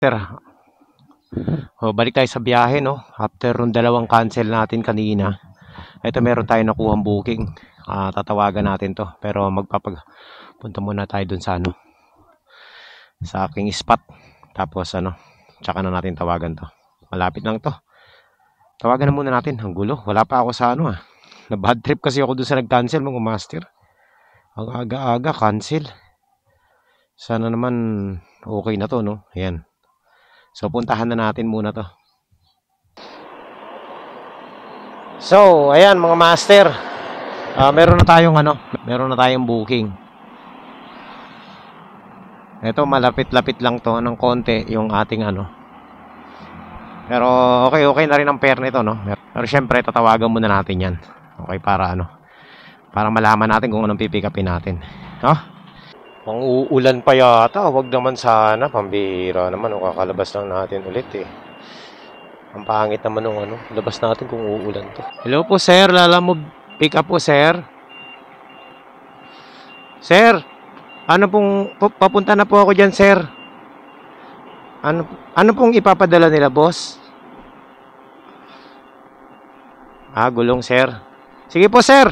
master. Balik tayo sa biyahe, no? After yung dalawang cancel natin kanina, ito meron tayo nakuhang booking. Tatawagan natin to. Pero punta muna tayo dun sa sa aking spot. Tapos tsaka na natin tawagan to. Malapit lang to. Tawagan na muna natin. Ang gulo. Wala pa ako sa na bad trip kasi ako dun sa nag-cancel, mga master. Ang aga-aga cancel. Sana naman okay na to, no? Ayan. So puntahan na natin muna to. So, ayan mga master. Meron na tayong booking. Ito malapit-lapit lang to ng konti yung ating Pero okay na rin ang pair nito, no? Pero syempre tatawagan muna natin 'yan. Okay, para para malaman natin kung anong pipick upin natin. Ang uulan pa yata. Wag naman sana, pambira naman, kakalabas lang natin ulit Ang pangit naman ng labas natin kung uulan to. Hello po sir, Lalamove pick up po sir. Sir, papunta na po ako diyan sir. Ano pong ipapadala nila, boss? Gulong sir. Sige po sir,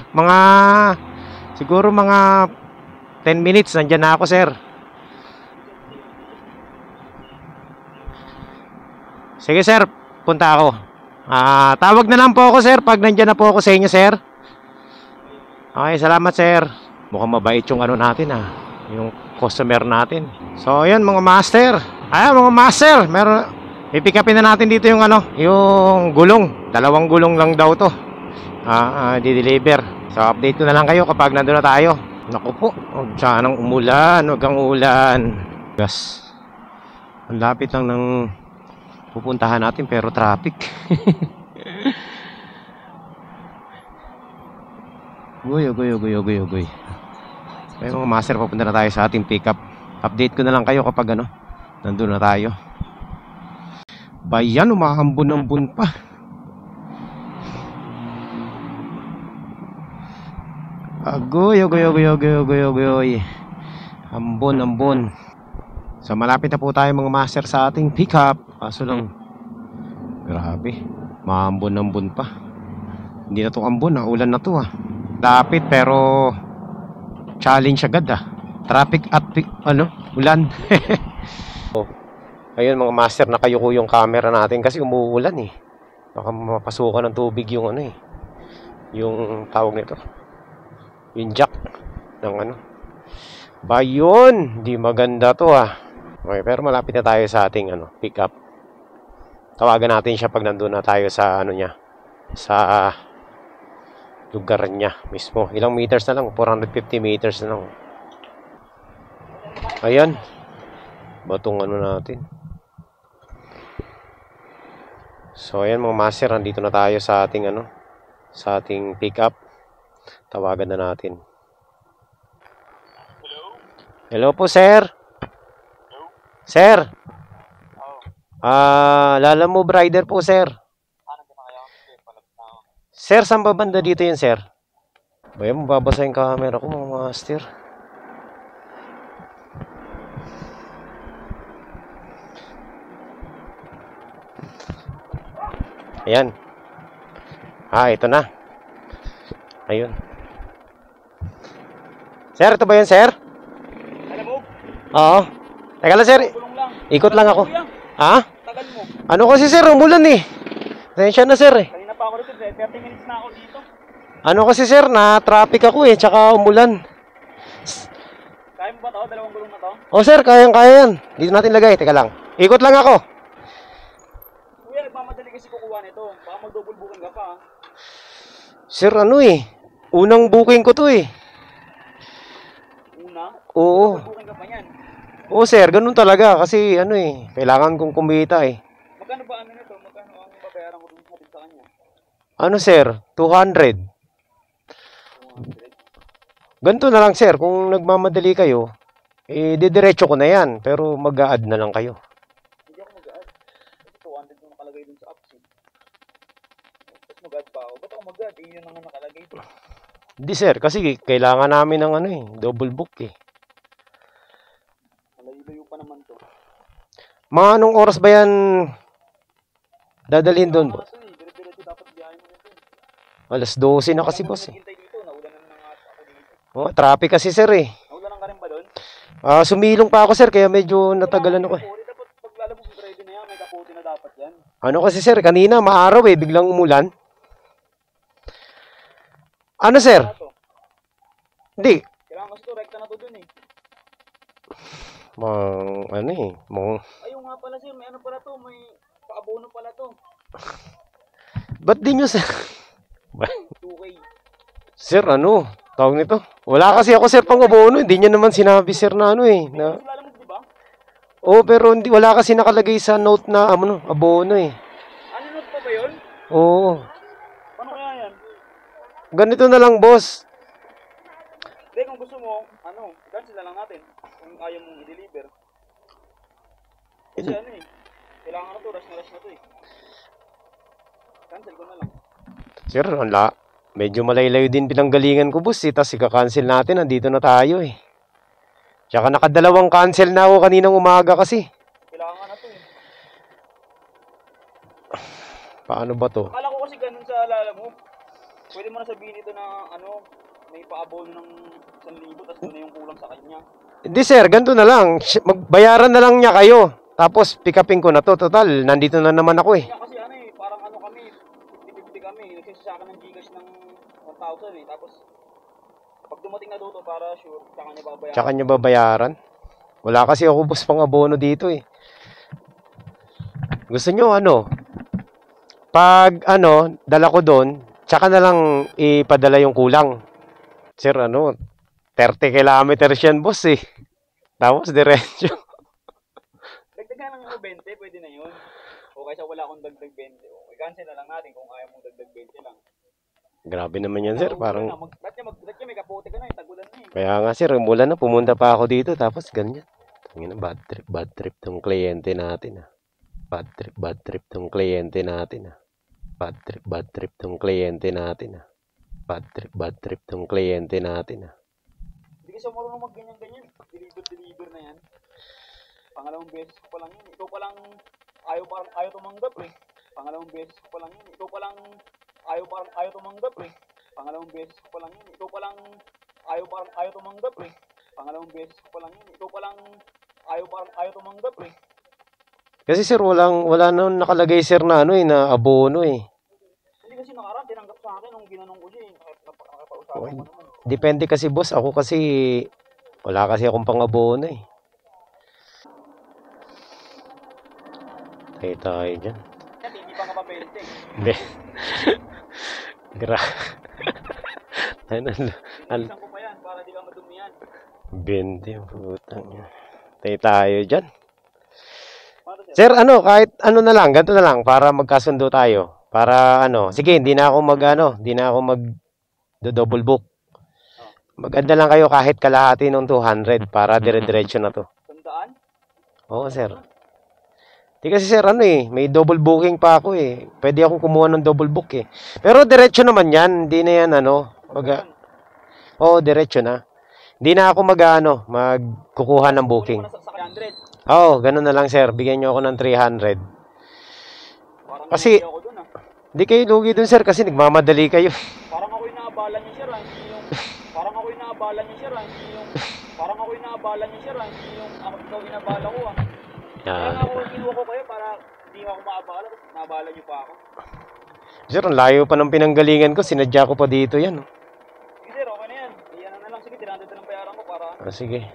siguro mga 10 minutes, nandyan na ako sir. Sige sir, punta ako. Tawag na lang po ako sir pag nandyan na po ako sa inyo sir. Okay, salamat sir. Mukhang mabait yung natin yung customer natin. So ayan mga master. Mga master, i-pick upin na natin dito yung yung gulong. 2 gulong lang daw to. Di-deliver. So update ko na lang kayo kapag nandun na tayo. Naku po, sanang umulan, wag kang ulan. Yes. Ang lapit lang ng pupuntahan natin pero traffic. Goy. Ay mga master, papunta na tayo sa ating pickup. Update ko na lang kayo kapag nandun na tayo. Bayan, umahambon-ambon pa. Agoy. Ambon. So malapit na po tayo mga master sa ating pickup. Kaso lang, grabe, maambon-ambon pa. Hindi na to ambon, ulan na to Lapit pero challenge agad Traffic at ulan. Ayun mga master, nakayuko yung camera natin kasi umuulan Baka mapasukan ng tubig yung yung tawag nito, yung jack ng Bayon, di maganda to Okay, pero malapit na tayo sa ating pick up. Tawagan natin siya pag nandun na tayo sa niya, sa lugar niya mismo. Ilang meters na lang, 450 meters na lang. Ayan, batong natin. So ayan mga master, nandito na tayo sa ating sa ating pick up. Tawagan na natin. Hello po sir. Sir. Lalamove rider po sir. Sir, saan ba banda dito yun sir? Bayan, mababasa yung camera ko mga master. Ayan. Ito na. Ayun. Sir, ito ba yun, sir? Lalamove? Oo. Teka lang, sir. Ikot lang ako. Tagal mo. Ano kasi, sir? Umulan Tensya na, sir Kanina pa ako dito, 30 minutes na ako dito. Ano kasi, sir? Na-traffic ako tsaka umulan. Kaya mo ba to? 2 gulong na to? Sir. Kayang-kaya yan. Dito natin lagay. Teka lang. Ikot lang ako. Kuya, nagmamadali kasi kukuha nito. Baka mag-double booking ka pa Sir, unang booking ko to Una? Oo. Double booking ka pa yan? Oo, sir. Ganun talaga. Kasi, kailangan kong kumita Magkano ba nito? Magkano ang babayaran ko dun sa kanya? Sir? 200. Ganito na lang, sir. Kung nagmamadali kayo, didiretso ko na yan. Pero mag-a-add na lang kayo. Hindi ako mag-a-add. Kasi 200 yung nakalagay dun sa apps Tapos mag-add pa ako. Ba't ako mag-add? Yun ang nakalagay dun. Hindi, sir. Kasi kailangan namin ng double book Malayo-layo pa naman to. Mga anong oras ba yan dadalhin doon, boss? Dire-diretso dapat biyahe mo nito. Alas 12 na kasi, boss. Naghintay dito, naulanan na nga ako dito. Oh, traffic kasi, sir, eh. Naulanan ka rin ba doon? Sumilong pa ako, sir, kaya medyo natagalan ako, eh. Dapat paglalabog yung ready na yan, may kaputi na dapat yan. Ano kasi, sir, kanina maaraw, eh, biglang umulan. Ano, sir? Ano to? Hindi. Kailangan kasi to, rekta na to dun eh. Ayun nga pala sir, may ano pala to, may paabono pala to. Ba't di nyo, sir? 2K. Sir, ano? Tawag nito? Wala kasi ako, sir, pang abono. Hindi niya naman sinabi, sir, na ano, eh. Na... Mas lalamog, di ba? Oo, pero hindi, wala kasi nakalagay sa note na, abono, eh. Ano note pa ba yun? Oo. Paano kaya yan? Ganito na lang, boss. Hindi, kung gusto mo, cancel na lang natin. Kung ayaw mong i-deliver. Kasi ano eh, kailangan na to, rush na to eh. Cancel ko na lang. Sir, medyo malaylayo din pinanggalingan ko, boss, eh. Tapos ika-cancel natin, nandito na tayo, eh. Tsaka nakadalawang cancel na ako kaninang umaga kasi. Kailangan na to eh. Paano ba to? Akala ko kasi ganun sa alala mo. Pwede mo na sabihin ito na may paabono ng 1,000 tapos ito na yung kulang sa kanya. Hindi, sir, ganito na lang. Magbayaran na lang niya kayo. Tapos pick upin ko na to. Total, nandito na naman ako, eh. Kaya kasi parang kami, 50-50 kami. Nagsisi sa akin ng Gcash ng 1,000 eh. Tapos pag dumating na doon para sure, tsaka niya babayaran. Tsaka niya babayaran? Wala kasi ako, boss, pang abono dito, eh. Gusto nyo, pag, dala ko doon, tsaka na lang ipadala yung kulang. Sir, 30 kilometers yan, boss, eh. Tapos, diretso. Dagdagan lang ako 20, pwede na yun. O kaysa wala akong dagdag 20. Okay, cancel na lang natin kung ayaw mong dagdag 20 lang. Grabe naman yan, sir. Parang... Ba't niya may kapote ka na, tagulan na eh. Kaya nga, sir, umulan na. Pumunta pa ako dito. Tapos, ganyan. Bad trip tong kliyente natin, ah. Bad trip tong kliyente natin, ah. Bad trip tong kliyente natin, ah. Bad trip tong kliyente natin, ah. Hindi kasi marunong mag-ganyan-ganyan. Deliver na yan. Pangalawang beses ko pa lang yun. Ikaw pa lang ayaw tumanggap eh. Pangalawang beses ko pa lang yun. Ikaw pa lang ayaw tumanggap eh. Pangalawang beses ko pa lang yun. Ikaw pa lang ayaw tumanggap eh. Pangalawang beses ko pa lang yun. Ikaw pa lang ayaw tumanggap eh. Kasi, sir, wala na nakalagay, sir, na na abono, eh. Hindi kasi nakaraan, tinanggap sa akin nung ginanong ko siya eh. Nakapausapan ko naman. Depende kasi, boss. Ako kasi, wala kasi akong pang-abono, eh. Tayo dyan. Hindi pa nga pa 20. Hindi. Isang ko pa yan para di ka madumihan. 20, putang niya. Tayo dyan. Sir, kahit na lang, ganito na lang, para magkasundo tayo. Para sige, hindi na ako double book. Maganda lang kayo kahit kalahati ng 200 para dire-diretso na to. Sandaan? Oo, sir. Di kasi, sir, may double booking pa ako, eh. Pwede akong kumuha ng double book, eh. Pero diretso naman yan, hindi na yan, Oo, diretso na. Hindi na ako magkukuha ng booking. Oo, ganun na lang, sir. Bigyan nyo ako ng 300. Kasi, di kayo lugi dun, sir, kasi nagmamadali kayo. Parang ako'y naabala niya, sir, hindi yung... Parang ako'y naabala niya, sir, hindi yung... Ikaw inabala ko, ah. Kaya nga ako kinuha ko kayo para hindi ako maabala. Naabala niyo pa ako. Sir, ang layo pa ng pinanggalingan ko. Sinadya ko pa dito yan. Sige, sir, okay na yan. Iyan na lang. Sige, 300 na lang bayaran ko para... Sige.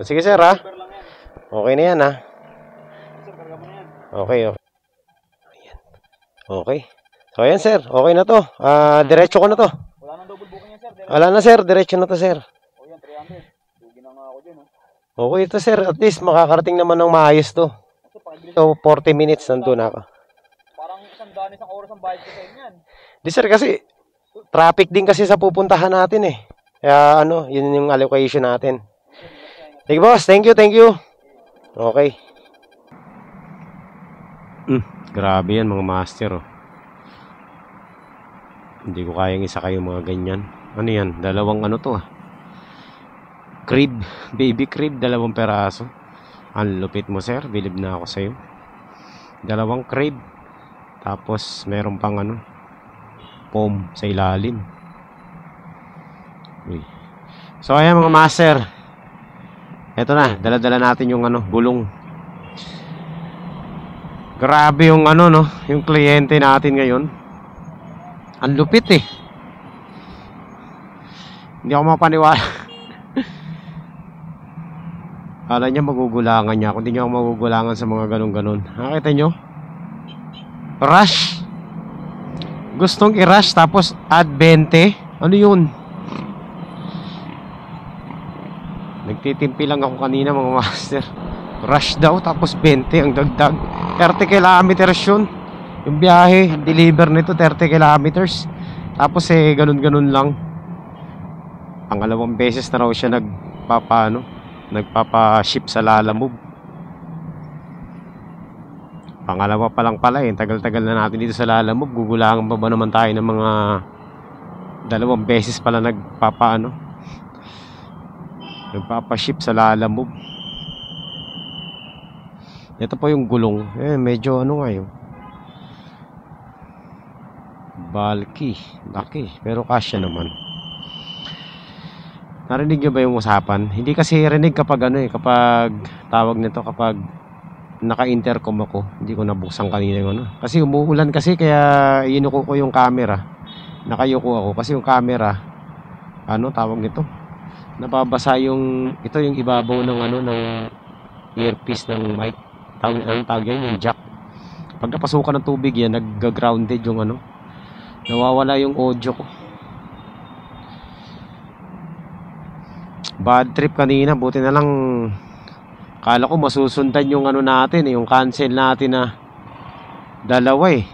Sige, sir, ha? Okay na yan, ha? Sir, karga mo na yan. Okay. Ayan. Okay. So, ayan, sir. Okay na to. Diretso ko na to. Wala nang double booking yan, sir. Wala na, sir. Diretso na to, sir. O yan, 300. Lugi na nga ako dyan, oh. Okay ito, sir. At least makakarating naman ng maayos to. So, 40 minutes nandun ako. Parang isang oras ang bayad ko sa inyo yan. Di, sir, kasi traffic din kasi sa pupuntahan natin, eh. Kaya yun yung allocation natin. Sige, boss. Thank you. Okay. Grabe yan, mga master, oh. Hindi ko kayang isa kayo mga ganyan. Ano yan? Dalawang to, ah. Crib. Baby crib. 2 peraso. Ang lupit mo, sir. Bilib na ako sa'yo. Dalawang crib. Tapos, meron pang ano, foam sa ilalim. Uy. So, ayan mga master. Ito na. Dala-dala natin yung ano, gulong. Grabe yung ano, no? Yung kliyente natin ngayon. Ang lupit eh. Hindi ako mapaniwala. Kala niya magugulangan niya. Kung hindi niya ako magugulangan sa mga ganun-ganun. Nakita nyo? Rush. Gustong i-rush tapos add 20. Ano yun? Nagtitimpi lang ako kanina mga master. Rush daw tapos 20 ang dagdag. 30 kilometers yun. Yung biyahe, deliver nito 30 kilometers. Tapos ganun-ganun lang. Pangalawang beses na raw siya nagpapa-ship sa Lalamove. Pangalawa pa lang pala eh. Tagal-tagal na natin dito sa Lalamove. Gugulangan pa ba naman tayo ng mga dalawang beses pala nagpapa-ship sa Lalamove. Ito po yung gulong. Medyo ano nga yun. Bulky. Laki. Pero kasya naman. Narinig nyo ba yung usapan? Hindi kasi rinig kapag kapag tawag nito, kapag naka-intercom ako. Hindi ko nabuksan kanina yung ano. Kasi umuulan kasi kaya inuko ko yung camera. Nakayuko ako kasi yung camera, tawag nito, nababasa yung ibabaw ng ng earpiece ng mic. Tawag yan yung jack. Pag napasukan ng tubig yan, nag-grounded yung nawawala yung audio ko. Bad trip kanina, buti na lang kala ko masusundan yung natin, yung cancel natin na dalawa eh.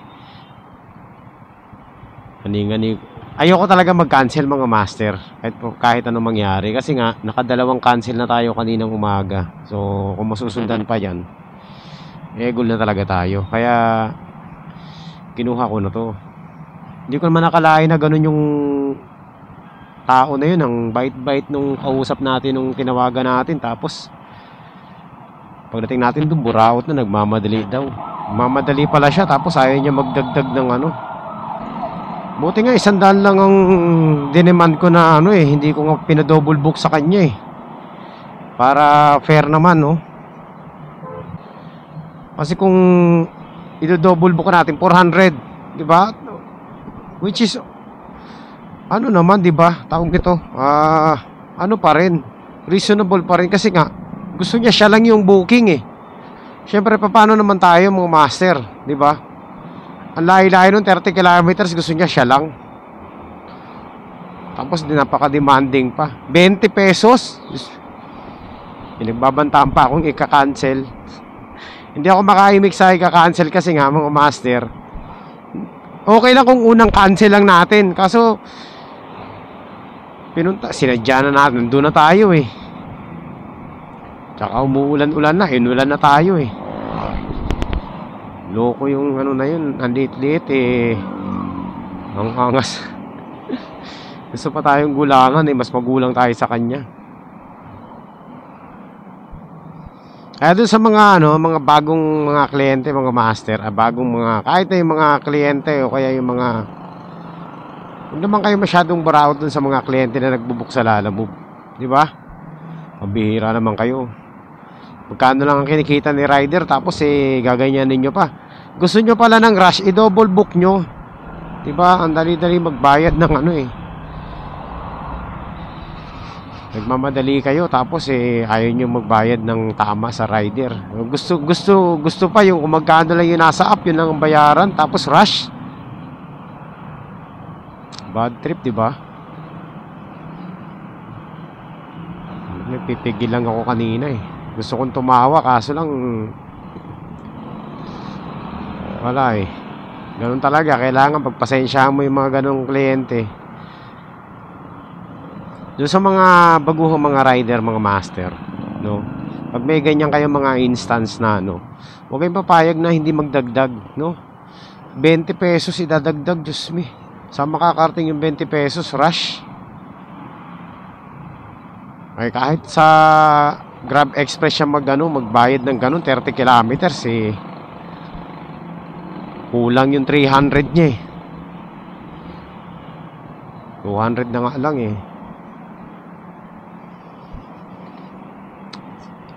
Ayoko talaga mag-cancel mga master kahit anong mangyari kasi nga nakadalawang cancel na tayo kaninang umaga. So kung masusundan pa yan, goal na talaga tayo. Kaya kinuha ko na to. Hindi ko naman nakalain na ganun yung tao na yun, ang bait-bait nung kausap natin, nung tinawagan natin. Tapos pagdating natin doon, buraot na, nagmamadali daw. Mamadali pala siya, tapos ayaw niya magdagdag ng buti nga 100 lang ang diniman ko na hindi ko nga pinadouble book sa kanya para fair naman, no? Kasi kung i-double book natin 400, di ba? Which is naman, di ba? Tawag ito. Pa rin. Reasonable pa rin kasi nga gusto niya siya lang yung booking eh. Syempre paano naman tayo mga master, di ba? Ang layo-layo nung 30 kilometers, gusto niya siya lang. Tapos napaka-demanding pa. 20 pesos. Pinagbabantaan pa akong ika-cancel. Hindi ako makaimik sa ika-cancel kasi nga mga master. Okay lang kung unang cancel lang natin. Kaso sinadya na natin. Doon na tayo eh. Tsaka umuulan-ulan na. Inulan na tayo eh. Loko yung na yun. Ang liit-liit eh. Ang angas. Gusto pa tayong gulangan eh. Mas magulang tayo sa kanya. Kaya dun sa mga mga bagong mga kliyente, mga master, kahit na yung mga kliyente o kaya yung mga, huwag naman kayo masyadong buraot dun sa mga kliyente na nagbubuk sa Lalamove, di ba? Mabihira naman kayo. Magkano lang ang kinikita ni rider, tapos gaganyanin nyo pa. Gusto nyo pala ng rush, i-double book nyo, di ba? Ang dali-dali magbayad ng nagmamadali kayo tapos ayaw nyo magbayad ng tama sa rider. Gusto pa yung kung magkano lang yung nasa app, yun lang ang bayaran, tapos rush. Bad trip, di ba? May pipigil lang ako kanina eh. Gusto kong tumawa kaso lang wala eh. Ganun talaga, kailangan pagpasensyahan mo yung mga ganung kliyente. Doon sa mga baguhang mga rider, mga master, no? Pag may ganyan kayong mga instance na huwag kayong papayag na hindi magdagdag, no? 20 pesos idadagdag, Diyos me. Saan makakarating yung 20 pesos? Rush. Ay, kahit sa Grab Express siya magbayad ng ganun 30 kilometers eh. Kulang yung 300 niya eh. 200 na nga lang eh.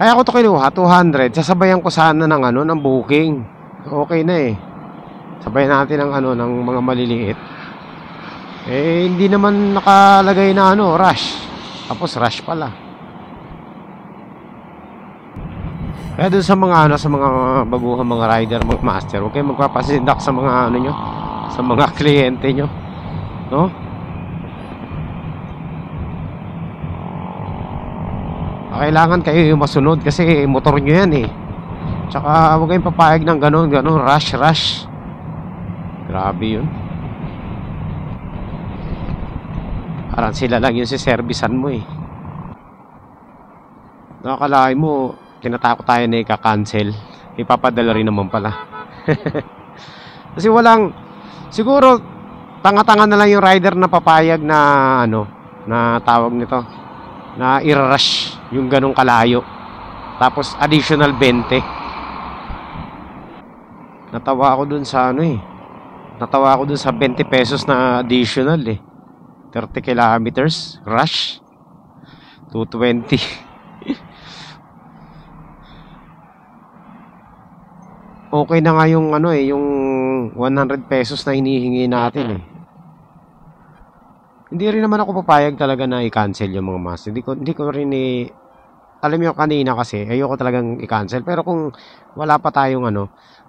Kaya ako to kinuha 200, sasabayan ko sana ng ng booking. Okay na eh. Sabayan natin ng mga maliliit. Eh hindi naman nakalagay na rush. Tapos rush pala. Kaya dun sa mga sa mga baguhang mga rider, mga master, okay, magpapasindak sa mga nyo, sa mga kliyente nyo, no? Kailangan kayo yung masunod kasi motor nyo yan eh. Tsaka huwag kayong papayag ng ganun, rush. Grabe yun. Parang sila lang yung siservisan mo eh. Nakakalain mo, tinatakot tayo na ika-cancel. Ipapadala rin naman pala. Kasi siguro, tanga-tanga na lang yung rider na papayag na, na tawag nito, na i-rush yung ganong kalayo. Tapos, additional 20. Natawa ako dun sa Natawa ako dun sa 20 pesos na additional eh. 30 kilometers, rush. 220. Okay na nga yung yung 100 pesos na hinihingi natin eh. Hindi rin naman ako papayag talaga na i-cancel yung mga master. Hindi ko rin alam niyo kanina kasi ayoko talagang i-cancel, pero kung wala pa tayong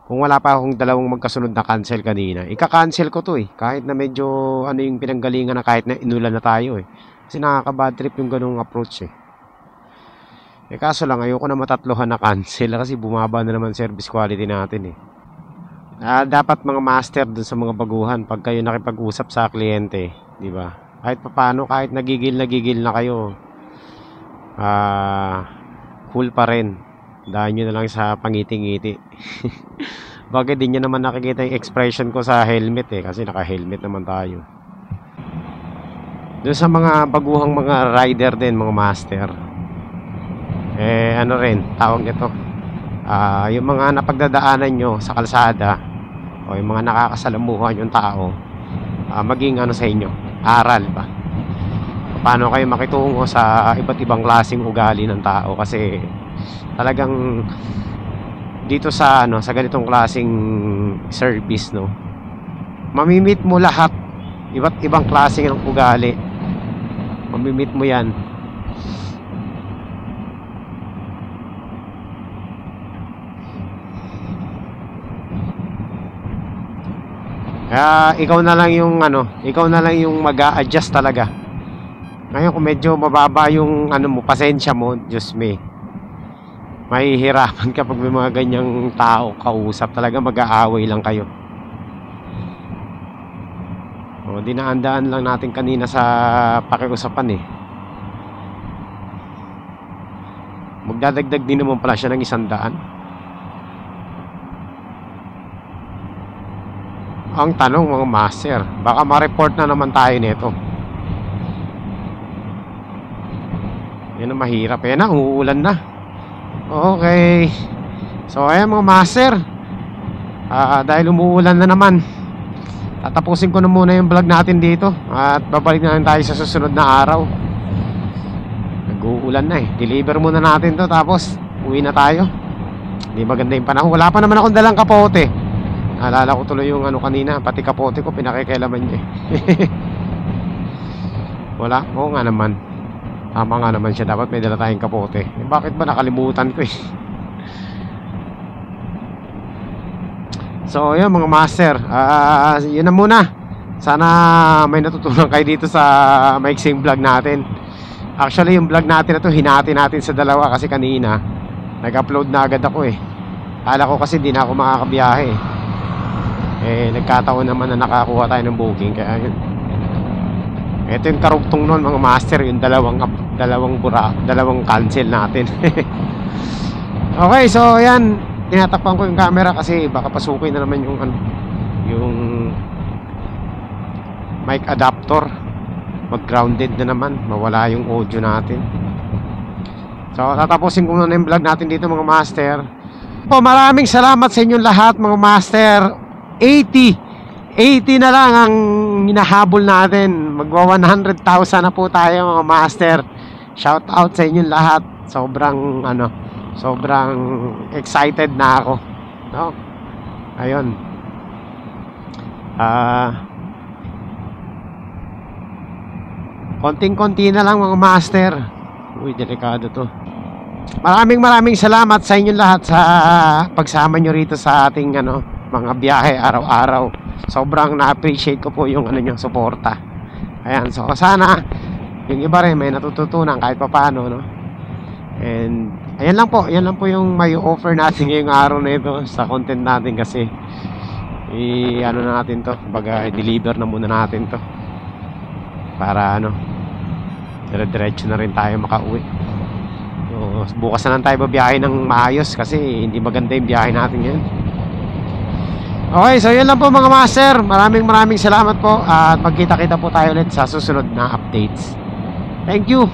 kung wala pa akong dalawang magkasunod na cancel kanina, ika-cancel ko to eh. Kahit na medyo yung pinanggalingan na, kahit na inulan na tayo eh. Kasi nakaka-bad trip yung ganung approach eh. Kaso lang, ayoko na matatlohan na cancel kasi bumaba na naman service quality natin eh. Dapat mga master dun sa mga baguhan, pag kayo nakipag-usap sa kliyente, di ba? Kahit papaano, kahit nagigil na kayo, cool pa rin. Dahil nyo na lang sa pangiti-ngiti. Bakit din nyo naman nakikita yung expression ko sa helmet eh, kasi naka-helmet naman tayo. Doon sa mga baguhang mga rider din, mga master, rin, tawag nito, yung mga napagdadaanan nyo sa kalsada o yung mga nakakasalamuhan yung tao, maging sa inyo, aral ba? Paano kayo makitungo sa iba't ibang klaseng ugali ng tao, kasi talagang dito sa sa ganitong klaseng service, mamimit mo lahat, iba't ibang klase ng ugali, mamimit mo yan. Kaya ikaw na lang yung mag-a-adjust talaga. Ngayon kung medyo mababa yung mo, pasensya mo, Diyos me, mahihirapan kapag may mga ganyang tao kausap. Talaga mag-aaway lang kayo. Dinaandaan lang natin kanina sa pakiusapan eh. Magdadagdag din naman pala siya ng 100. Ang tanong mga master, baka ma-report na naman tayo nito. Yan ang mahirap. Yan na, uulan na. Okay. So ayan mga master, dahil umuulan na naman, tatapusin ko na muna yung vlog natin dito. At babalik na lang tayo sa susunod na araw. Nag-uulan na eh. Deliver muna natin to, tapos uwi na tayo. Hindi maganda yung panahon. Wala pa naman akong dalang kapote. Naalala ko tuloy yung kanina, pati kapote ko pinakikialaman niya eh. Wala? Oo nga naman. Tama nga naman siya, dapat may dala tayong kapote. Bakit ba nakalimutan ko eh. So yun mga master, yun na muna. Sana may natutunan kayo dito sa maiksing vlog natin. Actually yung vlog natin na to, hinati natin sa dalawa kasi kanina nag-upload na agad ako eh. Kala ko kasi di na ako makakabiyahe nagkataon naman na nakakuha tayo ng booking. Kaya yun, ito yung karugtong nun mga master, yung dalawang cancel natin. Okay, so ayan, tinatakpan ko yung camera kasi baka pasukin na naman yung mic adapter. Mag grounded na naman, mawala yung audio natin. So tatapusin ko muna yung vlog natin dito mga master. Po, maraming salamat sa inyong lahat mga master. 80 na lang ang hinahabol natin. Magwa 100,000 na po tayo mga master. Shout out sa inyong lahat. Sobrang excited na ako, no? Ayun. Konting-konti na lang mga master. Uy, delikado to. Maraming salamat sa inyong lahat sa pagsama nyo rito sa ating mga biyahe araw-araw. Sobrang na-appreciate ko po yung nyo, suporta. Ayan, so sana yung iba rin may natututunan kahit papaano, no? And ayan lang po yung may offer natin ngayong araw na ito sa content natin kasi na natin to, baga i-deliver na muna natin to para dire-diretso na rin tayo makauwi. So, bukas na lang tayo babiyahe ng maayos kasi hindi maganda yung biyahe natin ngayon. Okay, so yun lang po mga master. Maraming salamat po at magkita-kita po tayo ulit sa susunod na updates. Thank you.